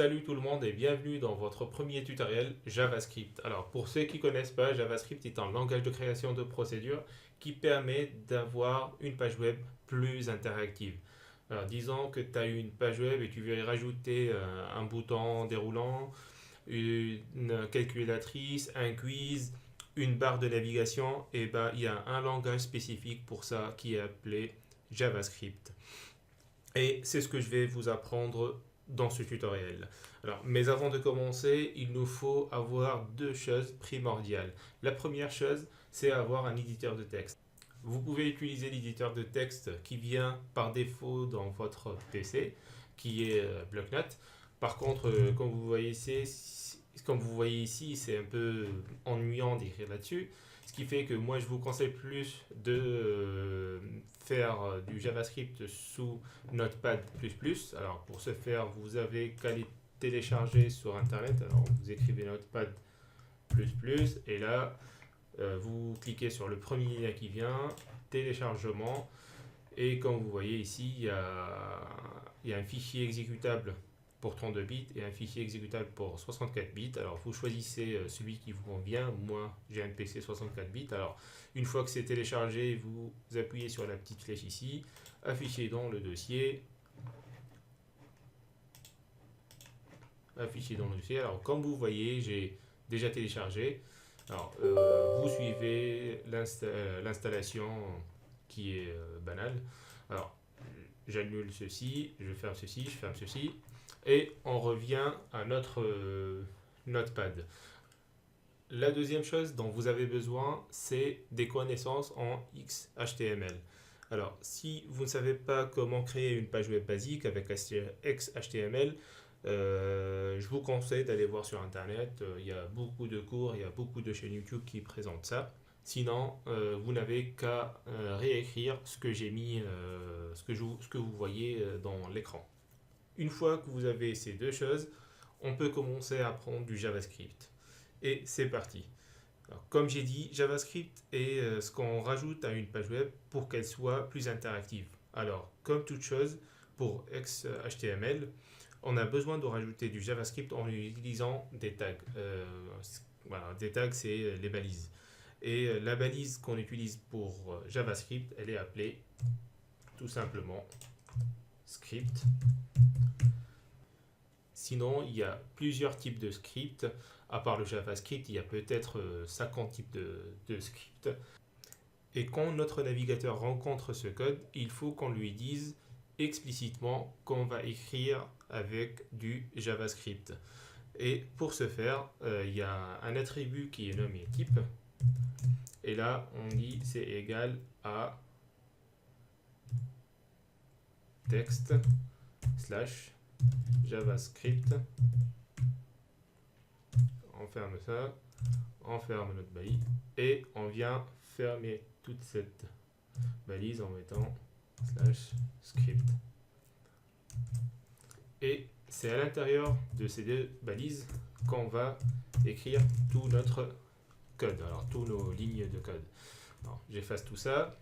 Salut tout le monde et bienvenue dans votre premier tutoriel JavaScript. Alors pour ceux qui ne connaissent pas, JavaScript est un langage de création de procédures qui permet d'avoir une page web plus interactive. Alors disons que tu as une page web et tu veux y rajouter un bouton déroulant, une calculatrice, un quiz, une barre de navigation, et ben il y a un langage spécifique pour ça qui est appelé JavaScript. Et c'est ce que je vais vous apprendre dans ce tutoriel. Alors, mais avant de commencer, il nous faut avoir deux choses primordiales. La première chose, c'est avoir un éditeur de texte. Vous pouvez utiliser l'éditeur de texte qui vient par défaut dans votre PC, qui est Blocknote. Par contre, comme vous voyez ici, c'est un peu ennuyant d'écrire là-dessus. Ce qui fait que moi, je vous conseille plus de faire du JavaScript sous Notepad++. Alors, pour ce faire, vous avez qu'à les télécharger sur Internet. Alors, vous écrivez Notepad++, et là, vous cliquez sur le premier lien qui vient, téléchargement, et comme vous voyez ici, il y a un fichier exécutable pour 32 bits et un fichier exécutable pour 64 bits. Alors vous choisissez celui qui vous convient. Moi j'ai un PC 64 bits. Alors une fois que c'est téléchargé, vous appuyez sur la petite flèche ici, afficher dans le dossier. Afficher dans le dossier. Alors comme vous voyez, j'ai déjà téléchargé. Alors vous suivez l'installation qui est banale. Alors j'annule ceci, je ferme ceci, je ferme ceci. Et on revient à notre Notepad. La deuxième chose dont vous avez besoin, c'est des connaissances en XHTML. Alors, si vous ne savez pas comment créer une page web basique avec XHTML, je vous conseille d'aller voir sur Internet. Il y a beaucoup de cours, il y a beaucoup de chaînes YouTube qui présentent ça. Sinon, vous n'avez qu'à réécrire ce que j'ai mis, ce que vous voyez dans l'écran. Une fois que vous avez ces deux choses, on peut commencer à apprendre du JavaScript. Et c'est parti. Alors, comme j'ai dit, JavaScript est ce qu'on rajoute à une page web pour qu'elle soit plus interactive. Alors, comme toute chose, pour XHTML, on a besoin de rajouter du JavaScript en utilisant des tags. Voilà, des tags, c'est les balises. Et la balise qu'on utilise pour JavaScript, elle est appelée tout simplement script. Sinon, il y a plusieurs types de scripts. À part le JavaScript, il y a peut-être 50 types de scripts. Et quand notre navigateur rencontre ce code, il faut qu'on lui dise explicitement qu'on va écrire avec du JavaScript. Et pour ce faire, il y a un attribut qui est nommé type. Et là, on dit c'est égal à texte slash JavaScript. On ferme ça, on ferme notre balise et on vient fermer toute cette balise en mettant slash script. Et c'est à l'intérieur de ces deux balises qu'on va écrire tout notre code, alors toutes nos lignes de code. J'efface tout ça.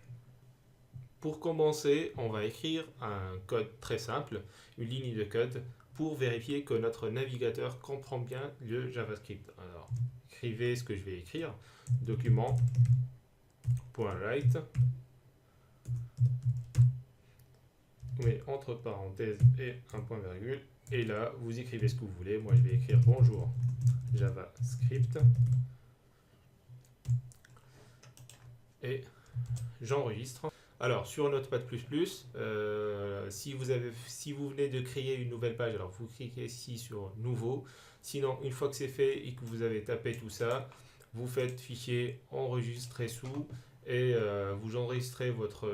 Pour commencer, on va écrire un code très simple, une ligne de code, pour vérifier que notre navigateur comprend bien le JavaScript. Alors, écrivez ce que je vais écrire, document.write, mais entre parenthèses et un point virgule, et là, vous écrivez ce que vous voulez. Moi, je vais écrire bonjour JavaScript, et j'enregistre. Alors, sur Notepad++, si vous venez de créer une nouvelle page, alors vous cliquez ici sur Nouveau. Sinon, une fois que c'est fait et que vous avez tapé tout ça, vous faites Fichier, Enregistrer sous, et vous enregistrez votre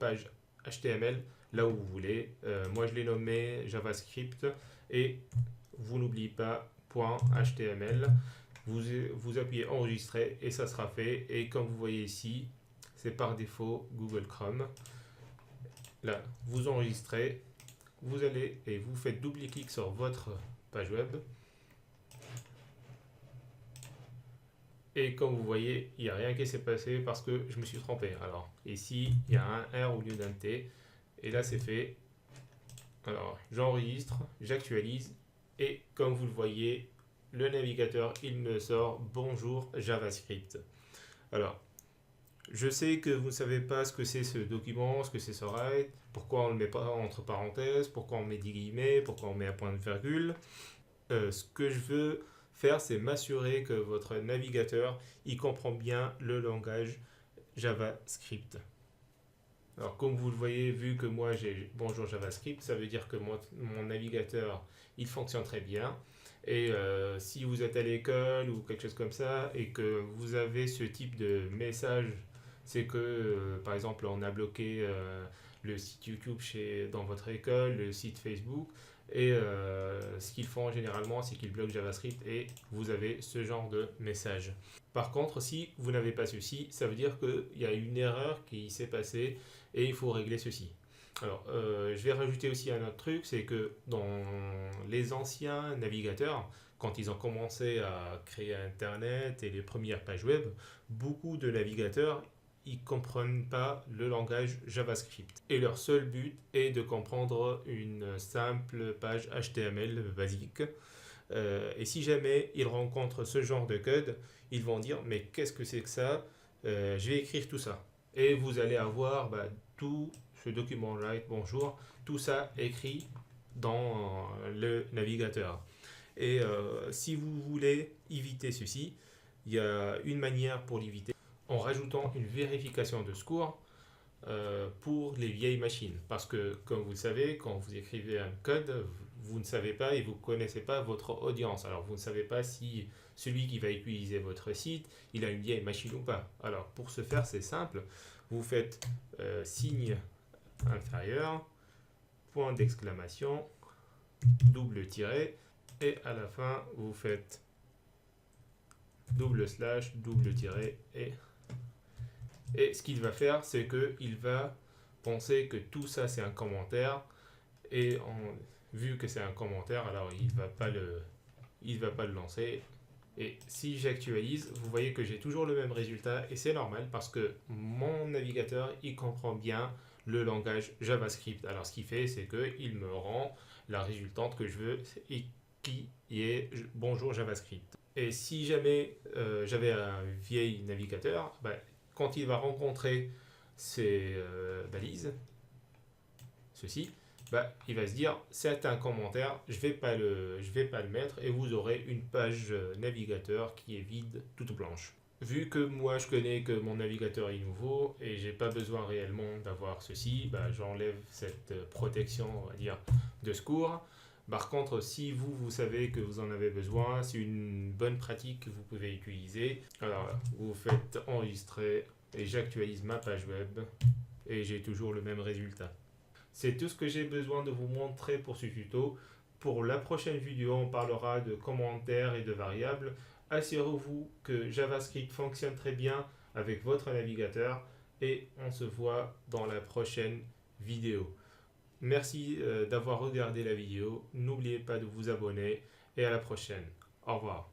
page HTML là où vous voulez. Moi, je l'ai nommé JavaScript, et vous n'oubliez pas .html. Vous appuyez Enregistrer et ça sera fait. Et comme vous voyez ici, c'est par défaut Google Chrome. Là, vous enregistrez, vous allez et vous faites double-clic sur votre page web. Et comme vous voyez, il n'y a rien qui s'est passé parce que je me suis trompé. Alors, ici, il y a un R au lieu d'un T. Et là, c'est fait. Alors, j'enregistre, j'actualise et comme vous le voyez, le navigateur, il me sort bonjour JavaScript. Alors, je sais que vous ne savez pas ce que c'est ce document, ce que c'est ce write, pourquoi on ne le met pas entre parenthèses, pourquoi on met des guillemets, pourquoi on met un point de virgule. Ce que je veux faire, c'est m'assurer que votre navigateur, il comprend bien le langage JavaScript. Alors, comme vous le voyez, vu que moi j'ai bonjour JavaScript, ça veut dire que mon navigateur, il fonctionne très bien. Et si vous êtes à l'école ou quelque chose comme ça et que vous avez ce type de message, c'est que par exemple on a bloqué le site YouTube dans votre école, le site Facebook, et ce qu'ils font généralement, c'est qu'ils bloquent JavaScript et vous avez ce genre de message. Par contre, si vous n'avez pas ceci, ça veut dire qu'il y a une erreur qui s'est passée et il faut régler ceci. Alors, je vais rajouter aussi un autre truc, c'est que dans les anciens navigateurs, quand ils ont commencé à créer Internet et les premières pages web, beaucoup de navigateurs ils ne comprennent pas le langage JavaScript. Et leur seul but est de comprendre une simple page HTML basique. Et si jamais ils rencontrent ce genre de code, ils vont dire mais qu'est-ce que c'est que ça. Je vais écrire tout ça. Et vous allez avoir tout ce document write bonjour, tout ça écrit dans le navigateur. Et si vous voulez éviter ceci, il y a une manière pour l'éviter en rajoutant une vérification de secours pour les vieilles machines. Parce que, comme vous le savez, quand vous écrivez un code, vous ne savez pas et vous ne connaissez pas votre audience. Alors, vous ne savez pas si celui qui va utiliser votre site, il a une vieille machine ou pas. Alors, pour ce faire, c'est simple. Vous faites signe inférieur, point d'exclamation, double tiret, et à la fin, vous faites double slash, double tiret, et ce qu'il va faire, c'est qu'il va penser que tout ça, c'est un commentaire, et vu que c'est un commentaire, alors il va pas le lancer. Et si j'actualise, vous voyez que j'ai toujours le même résultat, et c'est normal parce que mon navigateur, il comprend bien le langage JavaScript. Alors ce qu'il fait, c'est qu'il me rend la résultante que je veux, et qui est bonjour JavaScript. Et si jamais j'avais un vieil navigateur, quand il va rencontrer ces balises, ceci, il va se dire c'est un commentaire, je vais pas le mettre et vous aurez une page navigateur qui est vide, toute blanche. Vu que moi je connais que mon navigateur est nouveau et j'ai pas besoin réellement d'avoir ceci, j'enlève cette protection, on va dire, de secours. Par contre, si vous savez que vous en avez besoin, c'est une bonne pratique que vous pouvez utiliser. Alors, vous faites enregistrer et j'actualise ma page web et j'ai toujours le même résultat. C'est tout ce que j'ai besoin de vous montrer pour ce tuto. Pour la prochaine vidéo, on parlera de commentaires et de variables. Assurez-vous que JavaScript fonctionne très bien avec votre navigateur et on se voit dans la prochaine vidéo. Merci d'avoir regardé la vidéo. N'oubliez pas de vous abonner et à la prochaine. Au revoir.